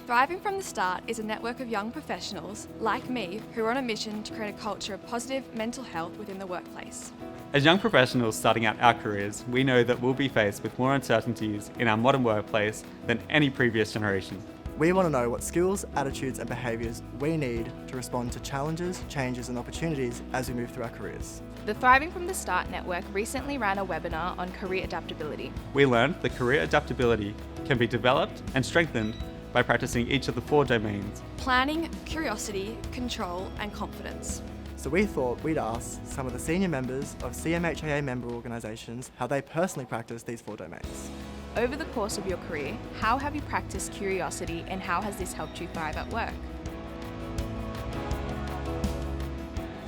Thriving from the Start is a network of young professionals, like me, who are on a mission to create a culture of positive mental health within the workplace. As young professionals starting out our careers, we know that we'll be faced with more uncertainties in our modern workplace than any previous generation. We want to know what skills, attitudes and behaviours we need to respond to challenges, changes and opportunities as we move through our careers. The Thriving from the Start network recently ran a webinar on career adaptability. We learned that career adaptability can be developed and strengthened by practicing each of the 4 domains: Planning, curiosity, control and confidence. So we thought we'd ask some of the senior members of CMHAA member organisations how they personally practice these 4 domains. Over the course of your career, how have you practiced curiosity and how has this helped you thrive at work?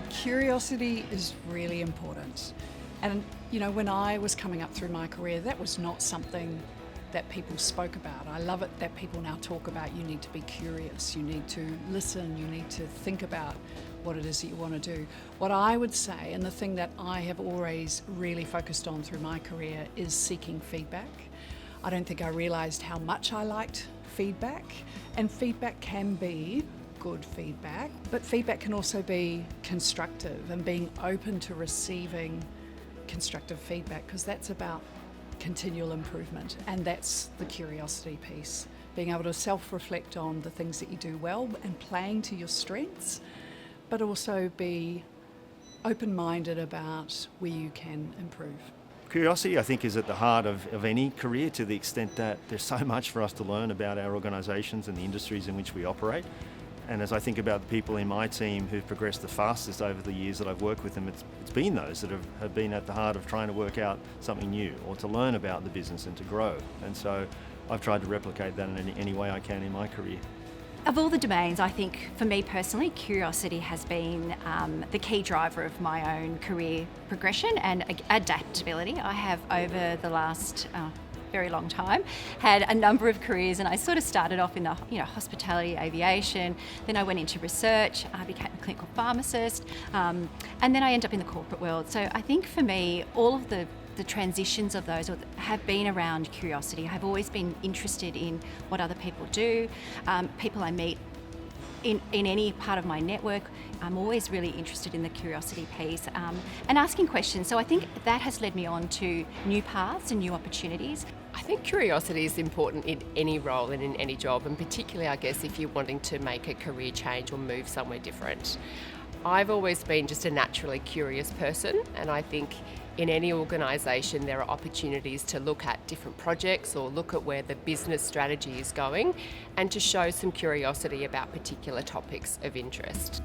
Curiosity is really important. And when I was coming up through my career, that was not something that people spoke about. I love it that people now talk about you need to be curious, you need to listen, you need to think about what it is that you want to do. What I would say, and the thing that I have always really focused on through my career, is seeking feedback. I don't think I realised how much I liked feedback, and feedback can be good feedback, but feedback can also be constructive, and being open to receiving constructive feedback, because that's about continual improvement, and that's the curiosity piece. Being able to self-reflect on the things that you do well and playing to your strengths, but also be open-minded about where you can improve. Curiosity, I think, is at the heart of any career, to the extent that there's so much for us to learn about our organisations and the industries in which we operate. And as I think about the people in my team who've progressed the fastest over the years that I've worked with them, it's been those that have been at the heart of trying to work out something new or to learn about the business and to grow. And so I've tried to replicate that in any way I can in my career. Of all the domains, I think for me personally, curiosity has been the key driver of my own career progression and adaptability. I have, over the last very long time, had a number of careers, and I sort of started off in the hospitality, aviation, then I went into research, I became a clinical pharmacist, and then I ended up in the corporate world. So I think for me, all of the transitions of those have been around curiosity. I've always been interested in what other people do, people I meet in any part of my network. I'm always really interested in the curiosity piece and asking questions. So I think that has led me on to new paths and new opportunities. I think curiosity is important in any role and in any job, and particularly, I guess, if you're wanting to make a career change or move somewhere different. I've always been just a naturally curious person, and I think in any organisation there are opportunities to look at different projects or look at where the business strategy is going and to show some curiosity about particular topics of interest.